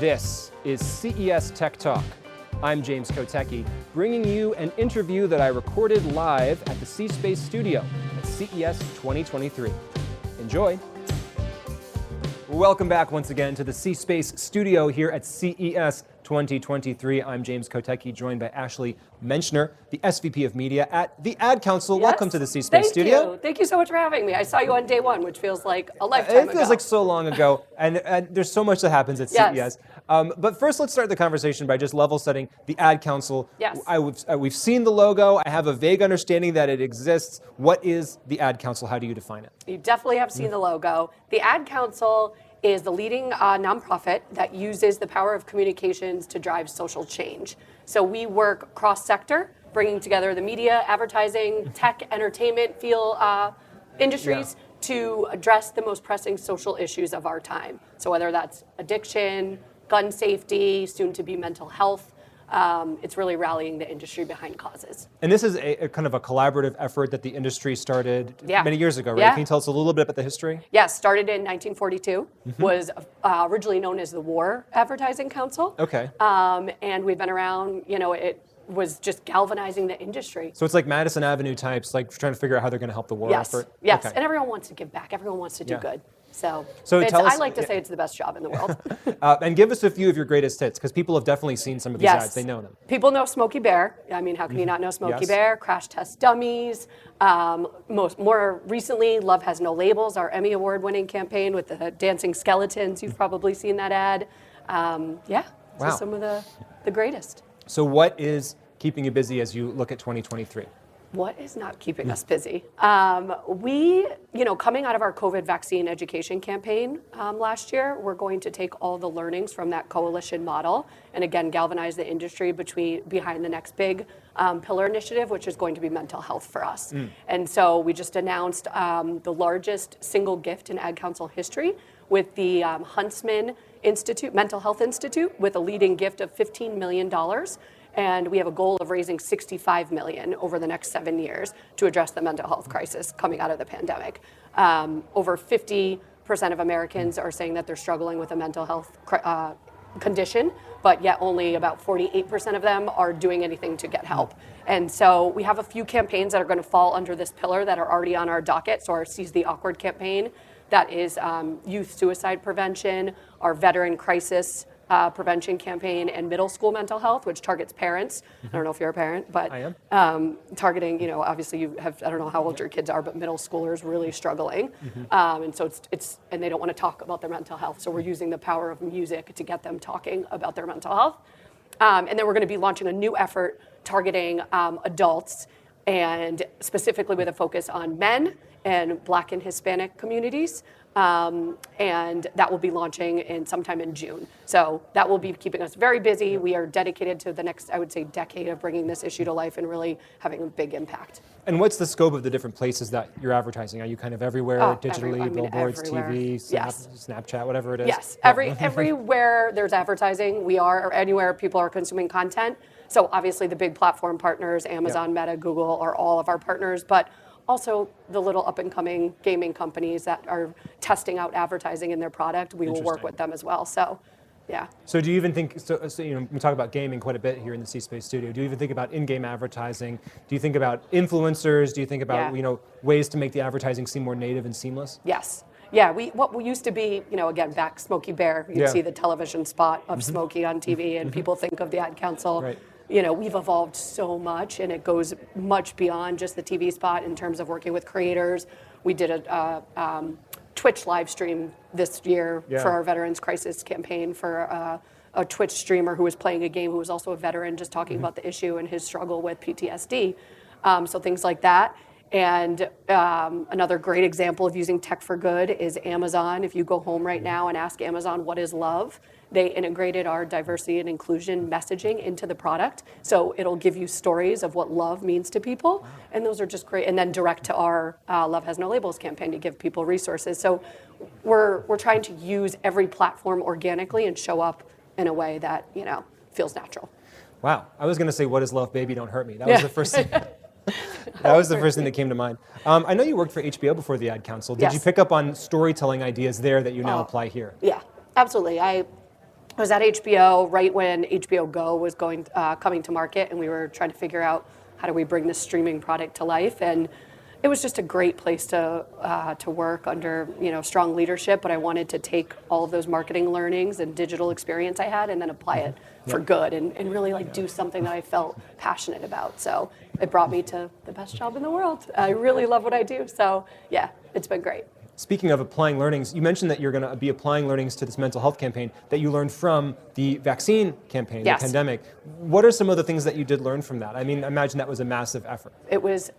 This is CES Tech Talk. I'm James Kotecki, bringing you an interview that I recorded live at the C-Space studio at CES 2023. Enjoy. Welcome back once again to the C-Space studio here at CES 2023. I'm James Kotecki, joined by Ashley Menschner, the SVP of Media at the Ad Council. Yes. Welcome to the C-Space studio. Thank you so much for having me. I saw you on day one, which feels like a lifetime ago. It feels like so long ago, and there's so much that happens at Yes. CES. But first, let's start the conversation by just level setting the Ad Council. Yes. We've seen the logo. I have a vague understanding that it exists. What is the Ad Council? How do you define it? You definitely have seen the logo. The Ad Council is the leading nonprofit that uses the power of communications to drive social change. So we work cross-sector, bringing together the media, advertising, tech, entertainment, industries to address the most pressing social issues of our time. So whether that's addiction, gun safety, soon to be mental health, it's really rallying the industry behind causes. And this is a kind of a collaborative effort that the industry started many years ago, right? Yeah. Can you tell us a little bit about the history? Yes, started in 1942, was originally known as the War Advertising Council. Okay. And we've been around, it was just galvanizing the industry. So it's like Madison Avenue types, like trying to figure out how they're going to help the war effort? Yes, Okay. and everyone wants to give back. Everyone wants to do good. So tell us, I like to say it's the best job in the world. And give us a few of your greatest hits, because people have definitely seen some of these ads. They know them. People know Smokey Bear. I mean, how can you not know Smokey Yes. Bear? Crash Test Dummies. More recently, Love Has No Labels, our Emmy Award-winning campaign with the dancing skeletons. You've probably seen that ad. So some of the greatest. So what is keeping you busy as you look at 2023? What is not keeping us busy? Coming out of our COVID vaccine education campaign last year, we're going to take all the learnings from that coalition model and again galvanize the industry behind the next big pillar initiative, which is going to be mental health for us. And so we just announced the largest single gift in Ad Council history with the Huntsman Institute, Mental Health Institute, with a leading gift of $15 million. And we have a goal of raising $65 million over the next 7 years to address the mental health crisis coming out of the pandemic. Over 50% of Americans are saying that they're struggling with a mental health condition, but yet only about 48% of them are doing anything to get help. And so we have a few campaigns that are going to fall under this pillar that are already on our docket. So our Seize the Awkward campaign, that is youth suicide prevention, our veteran crisis prevention campaign, and middle school mental health, which targets parents. I don't know if you're a parent, but I am. Targeting, obviously you have, I don't know how old your kids are, but middle schoolers really struggling. And so and they don't want to talk about their mental health. So we're using the power of music to get them talking about their mental health. And then we're going to be launching a new effort targeting adults, and specifically with a focus on men and Black and Hispanic communities. And that will be launching sometime in June. So that will be keeping us very busy. We are dedicated to the next, I would say, decade of bringing this issue to life and really having a big impact. And what's the scope of the different places that you're advertising? Are you kind of everywhere, digitally, billboards, everywhere. TV, Snapchat, whatever it is? Yes, everywhere there's advertising, or anywhere people are consuming content. So obviously the big platform partners, Amazon, Meta, Google, are all of our partners, but also the little up-and-coming gaming companies that are testing out advertising in their product, we will work with them as well. So, yeah. So do you even think, we talk about gaming quite a bit here in the C-Space studio. Do you even think about in-game advertising? Do you think about influencers? Do you think about, ways to make the advertising seem more native and seamless? Yes. Yeah, what we used to be, again, back Smokey Bear, you'd see the television spot of Smokey on TV, and people think of the Ad Council. Right. We've evolved so much, and it goes much beyond just the TV spot in terms of working with creators. We did a Twitch live stream this year for our Veterans Crisis campaign for a Twitch streamer who was playing a game who was also a veteran, just talking about the issue and his struggle with PTSD. So things like that. And another great example of using tech for good is Amazon. If you go home right now and ask Amazon, what is love? They integrated our diversity and inclusion messaging into the product. So it'll give you stories of what love means to people. And those are just great. And then direct to our Love Has No Labels campaign to give people resources. So we're trying to use every platform organically and show up in a way that, feels natural. Wow. I was going to say, what is love, baby, don't hurt me. That was the first thing. That was the first thing that came to mind. I know you worked for HBO before the Ad Council. Did you pick up on storytelling ideas there that you now apply here? Yeah, absolutely. I was at HBO right when HBO Go was coming to market, and we were trying to figure out how do we bring this streaming product to life. And it was just a great place to work under strong leadership. But I wanted to take all of those marketing learnings and digital experience I had, and then apply it for good, and really do something that I felt passionate about. So it brought me to the best job in the world. I really love what I do. So yeah, it's been great. Speaking of applying learnings, you mentioned that you're going to be applying learnings to this mental health campaign that you learned from the vaccine campaign, the pandemic. What are some of the things that you did learn from that? I mean, I imagine that was a massive effort. It was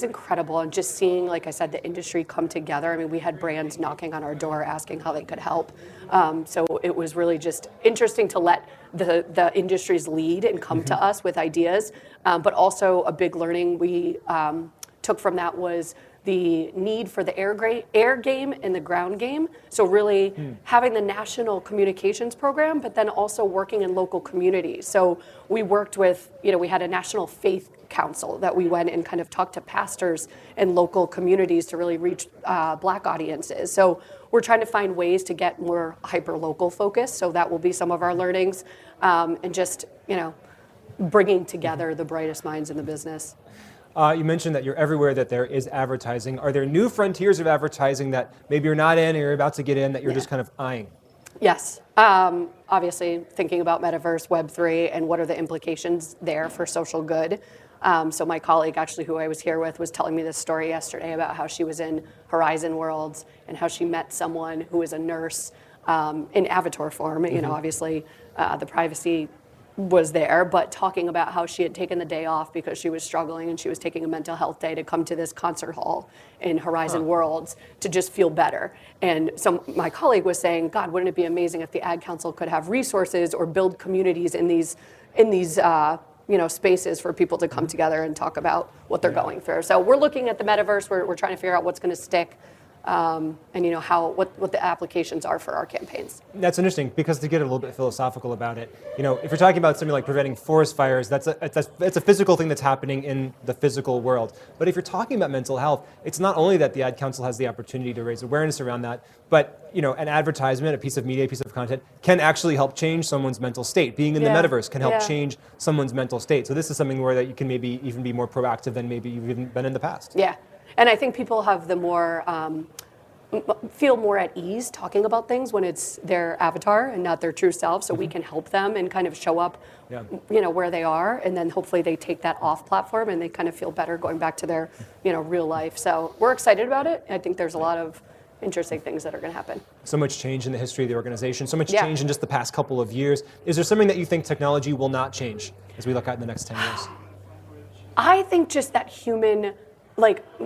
incredible. And just seeing, like I said, the industry come together. I mean, we had brands knocking on our door asking how they could help. So it was really just interesting to let the industries lead and come to us with ideas. But also a big learning we took from that was the need for the air game and the ground game. So really having the national communications program, but then also working in local communities. So we worked with, we had a national faith council that we went and kind of talked to pastors and local communities to really reach Black audiences. So we're trying to find ways to get more hyper-local focus. So that will be some of our learnings, and just, bringing together the brightest minds in the business. You mentioned that you're everywhere that there is advertising. Are there new frontiers of advertising that maybe you're not in or you're about to get in that you're just kind of eyeing? Yes. Obviously, thinking about metaverse, Web3, and what are the implications there for social good. So my colleague, actually, who I was here with, was telling me this story yesterday about how she was in Horizon Worlds and how she met someone who is a nurse in avatar form. Obviously, the privacy was there, but talking about how she had taken the day off because she was struggling and she was taking a mental health day to come to this concert hall in Horizon Worlds to just feel better. And so my colleague was saying, God, wouldn't it be amazing if the Ad Council could have resources or build communities in these spaces for people to come together and talk about what they're going through. So we're looking at the metaverse. We're trying to figure out what's going to stick. And what the applications are for our campaigns. That's interesting, because to get a little bit philosophical about it, if you're talking about something like preventing forest fires, that's a physical thing that's happening in the physical world. But if you're talking about mental health, it's not only that the Ad Council has the opportunity to raise awareness around that, but an advertisement, a piece of media, a piece of content can actually help change someone's mental state. Being in the metaverse can help change someone's mental state. So this is something where that you can maybe even be more proactive than maybe you've even been in the past. Yeah. And I think people have feel more at ease talking about things when it's their avatar and not their true self. So we can help them and kind of show up, where they are, and then hopefully they take that off platform and they kind of feel better going back to their, real life. So we're excited about it. I think there's a lot of interesting things that are going to happen. So much change in the history of the organization. So much change in just the past couple of years. Is there something that you think technology will not change as we look out in the next 10 years? I think just that human.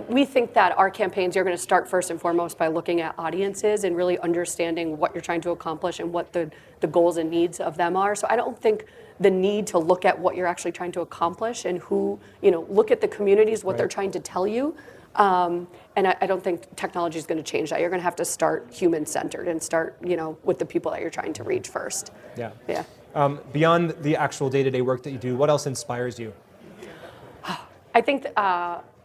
We think that our campaigns, you're going to start first and foremost by looking at audiences and really understanding what you're trying to accomplish and what the goals and needs of them are. So I don't think the need to look at what you're actually trying to accomplish and who, look at the communities, what they're trying to tell you. And I don't think technology is going to change that. You're going to have to start human-centered and start, with the people that you're trying to reach first. Yeah. Beyond the actual day-to-day work that you do, what else inspires you? I think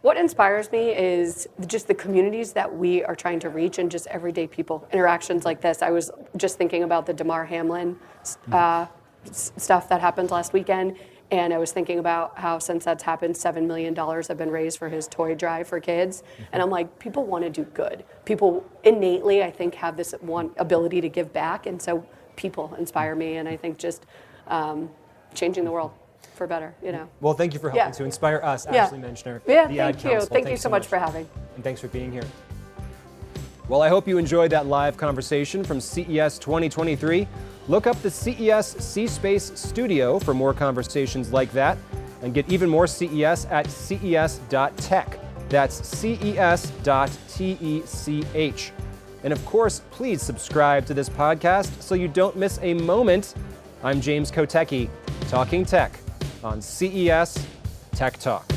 what inspires me is just the communities that we are trying to reach and just everyday people. Interactions like this. I was just thinking about the Damar Hamlin stuff that happened last weekend, and I was thinking about how since that's happened, $7 million have been raised for his toy drive for kids. And I'm like, people want to do good. People innately, I think, have this ability to give back, and so people inspire me, and I think just changing the world for better, Well, thank you for helping to inspire us, Ashley Menschner. Yeah, thank you. Thank you so much for having. And thanks for being here. Well, I hope you enjoyed that live conversation from CES 2023. Look up the CES C-Space Studio for more conversations like that, and get even more CES at ces.tech. That's ces.tech. And of course, please subscribe to this podcast so you don't miss a moment. I'm James Kotecki, talking tech on CES Tech Talk.